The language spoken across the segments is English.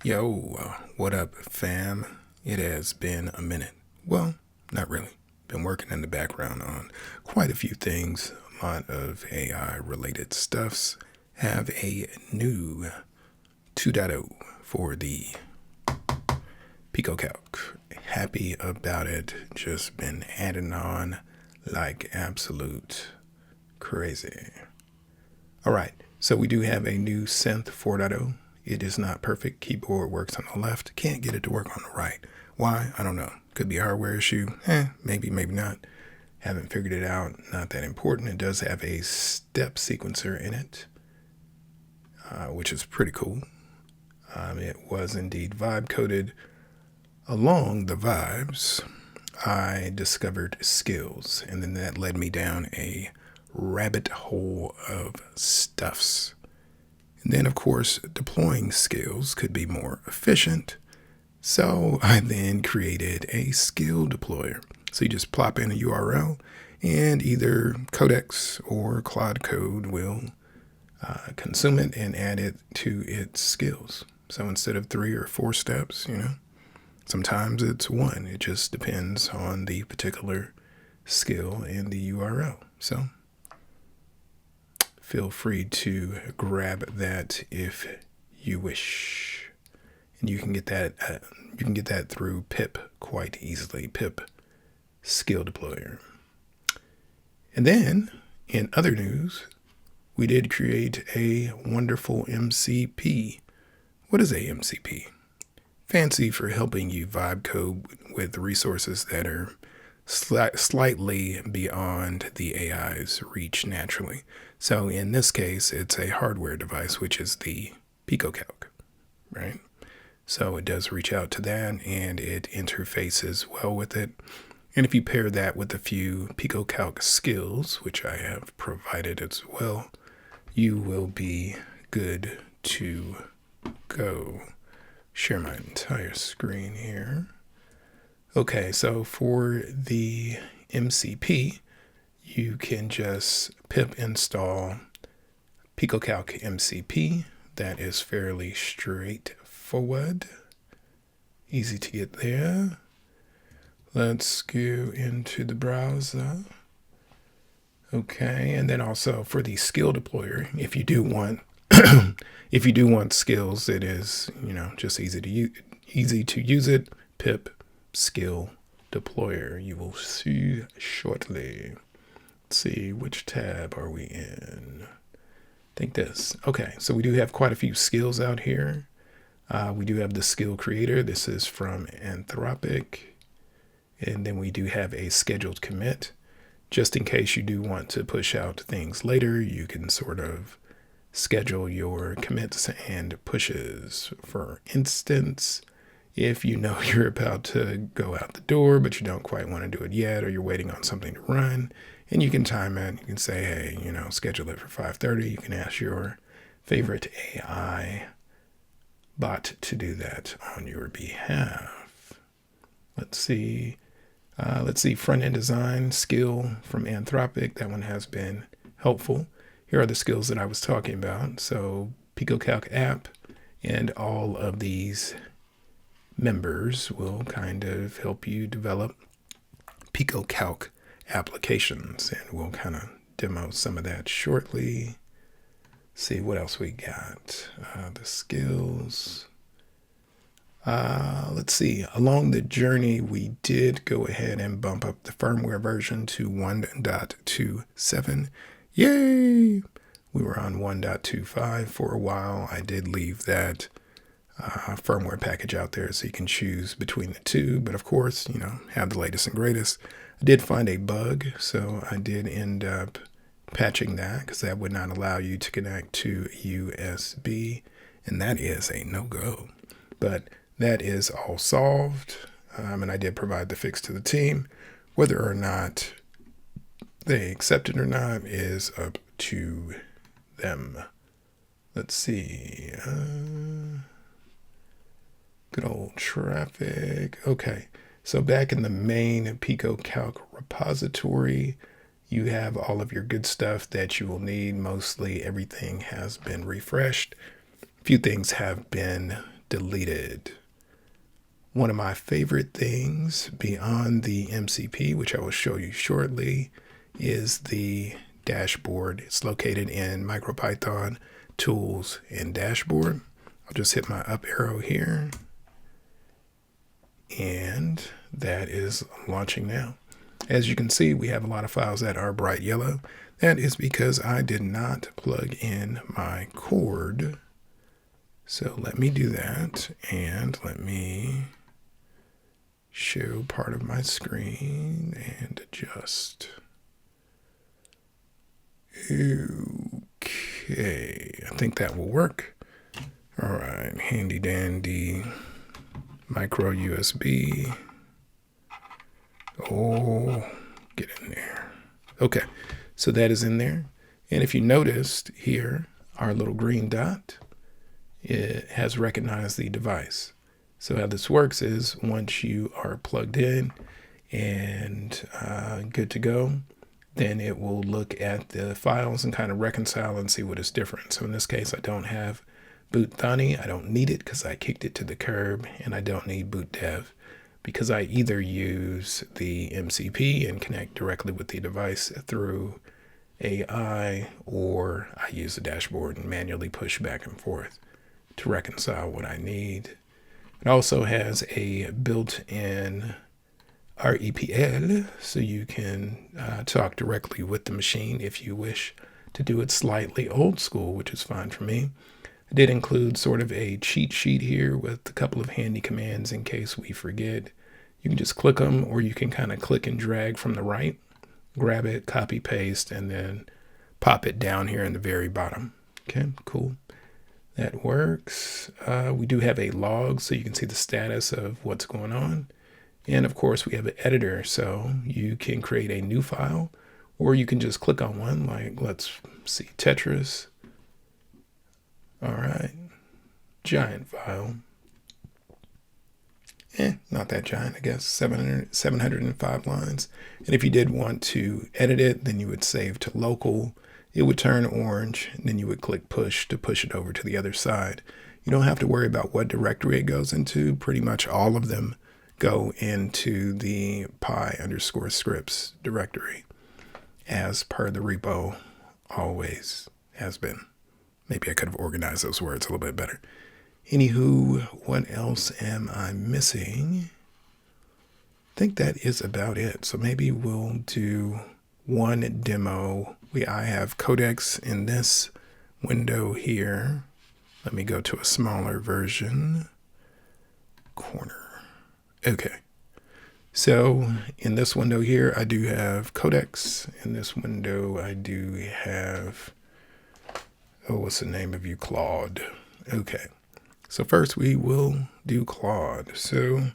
Yo, what up, fam? It has been a minute. Well, not really. Been working in the background on quite a few things. A lot of AI related stuffs. Have a new 2.0 for the PicoCalc. Happy about it. Just been adding on like absolute crazy. All right, so we do have a new synth 4.0. It is not perfect. Keyboard works on the left. Can't get it to work on the right. Why? I don't know. Could be a hardware issue. Maybe, maybe not. Haven't figured it out. Not that important. It does have a step sequencer in it, which is pretty cool. It was indeed vibe coded. Along the vibes, I discovered skills, and then that led me down a rabbit hole of stuffs. And then, of course, deploying skills could be more efficient. So I then created a skill deployer. So you just plop in a URL, and either Codex or Cloud Code will consume it and add it to its skills. So instead of 3 or 4 steps, sometimes it's 1. It just depends on the particular skill and the URL. So feel free to grab that if you wish, and you can get that through pip quite easily. Pip skill deployer. And then in other news, we did create a wonderful MCP. What is a MCP? Fancy for helping you vibe code with resources that are slightly beyond the AI's reach naturally. So in this case, it's a hardware device, which is the PicoCalc, right? So it does reach out to that, and it interfaces well with it. And if you pair that with a few PicoCalc skills, which I have provided as well, you will be good to go. Share my entire screen here. Okay, so for the MCP, you can just pip install PicoCalc MCP. That is fairly straightforward. Easy to get there. Let's go into the browser. Okay, and then also for the skill deployer, if you do want skills, it is, just easy to use it. Pip skill deployer. You will see shortly. Let's see, which tab are we in? I think this. Okay, so we do have quite a few skills out here. We do have the skill creator. This is from Anthropic. And then we do have a scheduled commit. Just in case you do want to push out things later, you can sort of schedule your commits and pushes. For instance, if you know you're about to go out the door, but you don't quite want to do it yet, or you're waiting on something to run, and you can time it. You can say, hey, schedule it for 5:30. You can ask your favorite AI bot to do that on your behalf. Let's see, front-end design skill from Anthropic. That one has been helpful. Here are the skills that I was talking about. So PicoCalc app, and all of these members will kind of help you develop PicoCalc applications, and we'll kind of demo some of that shortly. See what else we got. The skills. Let's see. Along the journey, we did go ahead and bump up the firmware version to 1.27. Yay! We were on 1.25 for a while. I did leave that firmware package out there so you can choose between the two, but of course, have the latest and greatest. I did find a bug, so I did end up patching that because that would not allow you to connect to USB, and that is a no-go. But that is all solved, and I did provide the fix to the team. Whether or not they accept it or not is up to them. Let's see. Good old traffic. Okay, so back in the main PicoCalc repository, you have all of your good stuff that you will need. Mostly everything has been refreshed. A few things have been deleted. One of my favorite things beyond the MCP, which I will show you shortly, is the dashboard. It's located in MicroPython Tools and Dashboard. I'll just hit my up arrow here, and that is launching now. As you can see, we have a lot of files that are bright yellow. That is because I did not plug in my cord. So let me do that, and let me show part of my screen and adjust. Okay, I think that will work. All right, handy dandy micro USB. Oh, get in there. Okay, so that is in there. And if you noticed here, our little green dot, it has recognized the device. So how this works is once you are plugged in and good to go, then it will look at the files and kind of reconcile and see what is different. So in this case, I don't have boot Thani. I don't need it because I kicked it to the curb, and I don't need boot dev because I either use the MCP and connect directly with the device through AI, or I use the dashboard and manually push back and forth to reconcile what I need. It also has a built-in REPL, so you can talk directly with the machine if you wish to do it slightly old school, which is fine for me. I did include sort of a cheat sheet here with a couple of handy commands in case we forget. You can just click them, or you can kind of click and drag from the right, grab it, copy, paste, and then pop it down here in the very bottom. Okay, cool. That works. We do have a log, so you can see the status of what's going on. And of course, we have an editor, so you can create a new file, or you can just click on one, like, let's see, Tetris. All right, giant file. Not that giant, I guess, 705 lines. And if you did want to edit it, then you would save to local. It would turn orange, and then you would click push to push it over to the other side. You don't have to worry about what directory it goes into. Pretty much all of them go into the pi_scripts directory, as per the repo always has been. Maybe I could have organized those words a little bit better. Anywho, what else am I missing? I think that is about it. So maybe we'll do one demo. I have codecs in this window here. Let me go to a smaller version. Corner. Okay. So in this window here, I do have codecs. In this window, I do have, what's the name of you? Claude. Okay. So first we will do Claude. So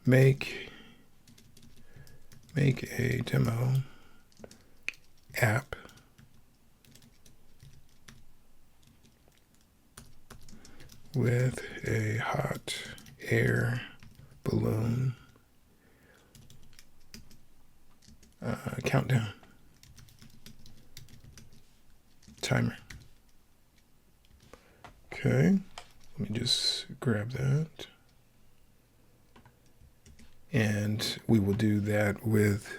make a demo app with a hot air balloon countdown timer. Okay, let me just grab that. And we will do that with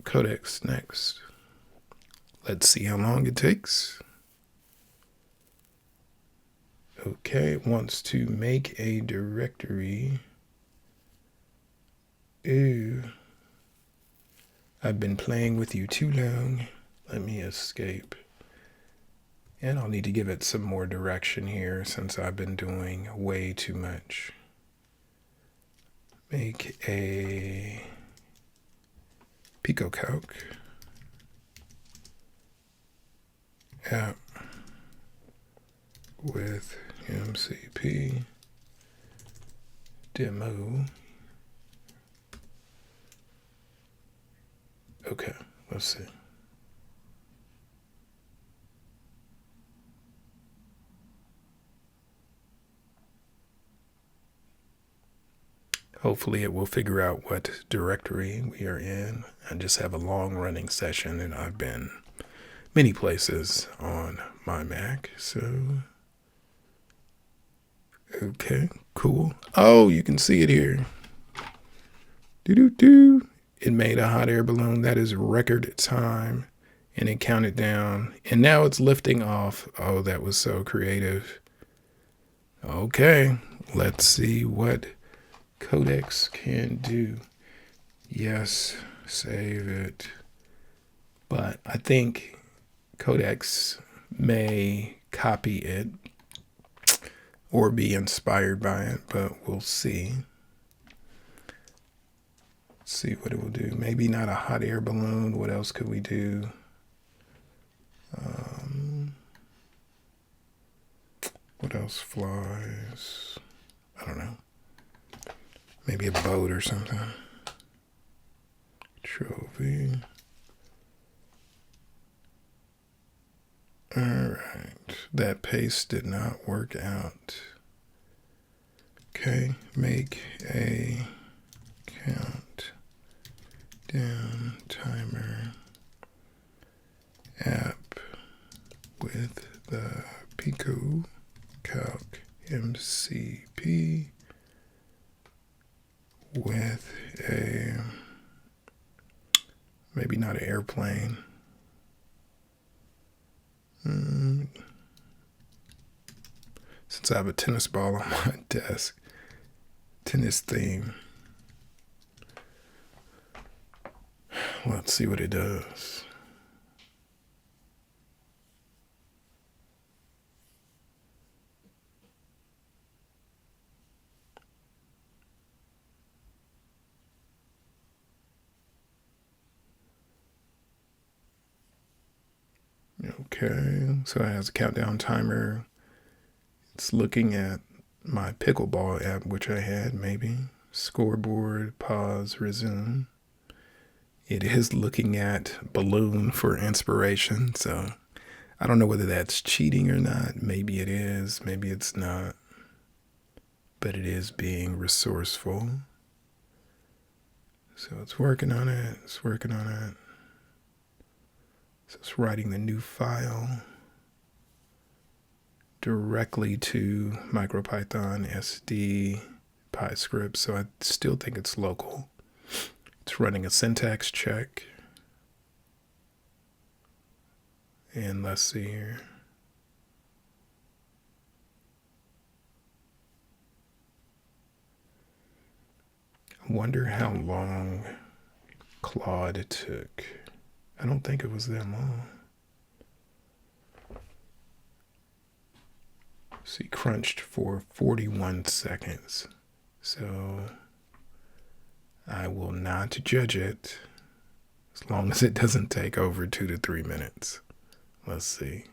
codecs next. Let's see how long it takes. Okay, it wants to make a directory. Ooh. I've been playing with you too long. Let me escape. And I'll need to give it some more direction here since I've been doing way too much. Make a PicoCalc app with MCP demo. Okay, let's see. Hopefully it will figure out what directory we are in. I just have a long running session and I've been many places on my Mac. So Okay, cool. Oh, you can see it here. Doo-doo-doo. It made a hot air balloon. That is record time. And it counted down. And now it's lifting off. Oh, that was so creative. Okay, let's see what Codex can do. Yes, save it. But I think Codex may copy it or be inspired by it, but we'll see. Let's see what it will do. Maybe not a hot air balloon. What else could we do? What else flies? I don't know. Maybe a boat or something. Trophy. All right. That paste did not work out. Okay. Make a count down timer app with the PicoCalc MCP with a, maybe not an airplane. Since I have a tennis ball on my desk, tennis theme. Let's see what it does. Okay, so it has a countdown timer. It's looking at my pickleball app, which I had, maybe. Scoreboard, pause, resume. It is looking at balloon for inspiration, so I don't know whether that's cheating or not. Maybe it is, maybe it's not. But it is being resourceful. So it's working on it, it's working on it. So it's writing the new file directly to MicroPython SD PyScript, so I still think it's local. It's running a syntax check. And let's see here. I wonder how long Claude took. I don't think it was that long. See, crunched for 41 seconds. So I will not judge it as long as it doesn't take over 2 to 3 minutes. Let's see.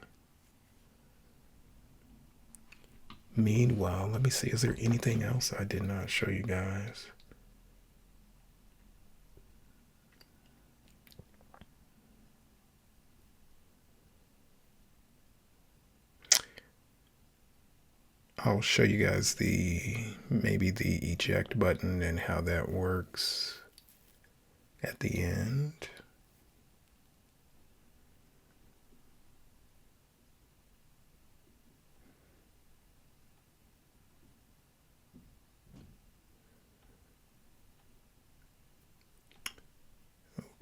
Meanwhile, let me see, is there anything else I did not show you guys? I'll show you guys maybe the eject button and how that works at the end.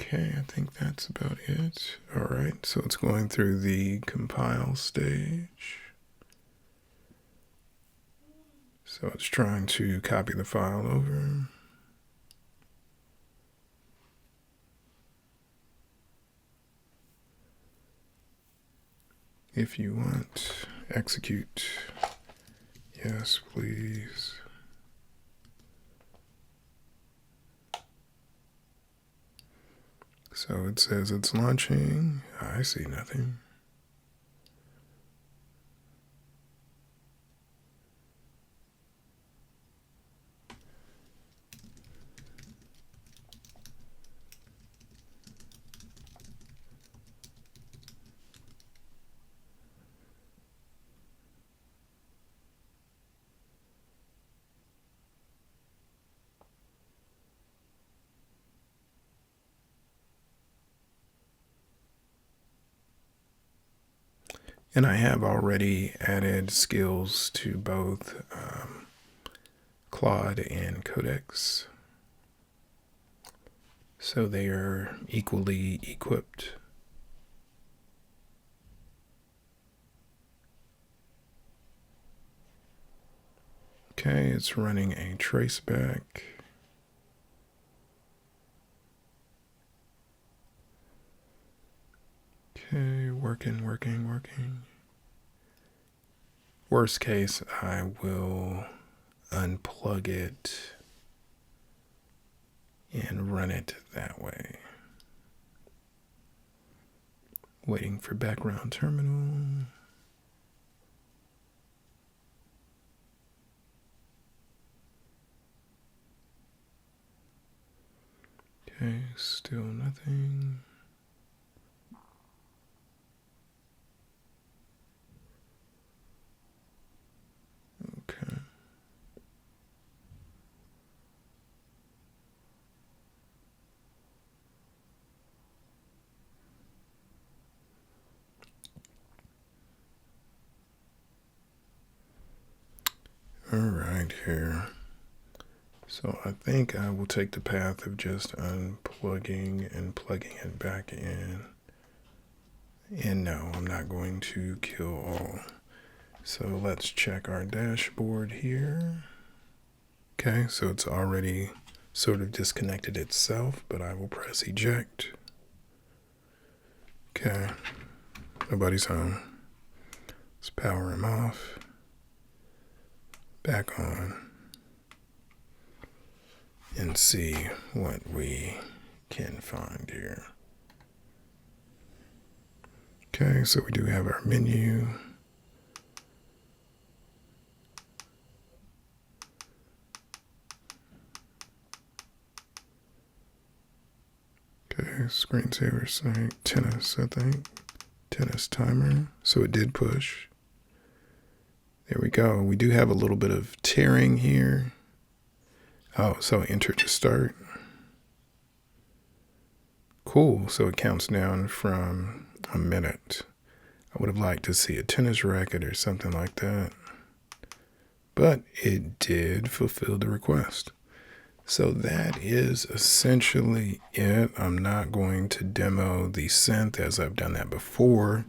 Okay, I think that's about it. All right, so it's going through the compile stage. So it's trying to copy the file over. If you want, execute. Yes, please. So it says it's launching. I see nothing. And I have already added skills to both Claude and Codex. So they are equally equipped. Okay, it's running a traceback. Okay, working. Worst case, I will unplug it and run it that way. Waiting for background terminal. Okay, still nothing. Okay. All right, here. So I think I will take the path of just unplugging and plugging it back in. And no, I'm not going to kill all. So let's check our dashboard here. Okay, so it's already sort of disconnected itself, but I will press eject. Okay, nobody's home. Let's power him off. Back on. And see what we can find here. Okay, so we do have our menu. Okay, screensaver site, tennis, I think. Tennis timer. So it did push. There we go. We do have a little bit of tearing here. Oh, so enter to start. Cool. So it counts down from a minute. I would have liked to see a tennis racket or something like that. But it did fulfill the request. So that is essentially it. I'm not going to demo the synth as I've done that before,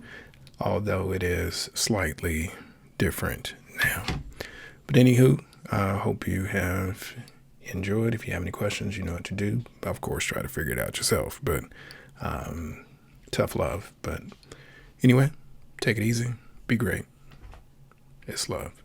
although it is slightly different now. But anywho, I hope you have enjoyed. If you have any questions, you know what to do. Of course, try to figure it out yourself, but tough love. But anyway, take it easy. Be great. It's love.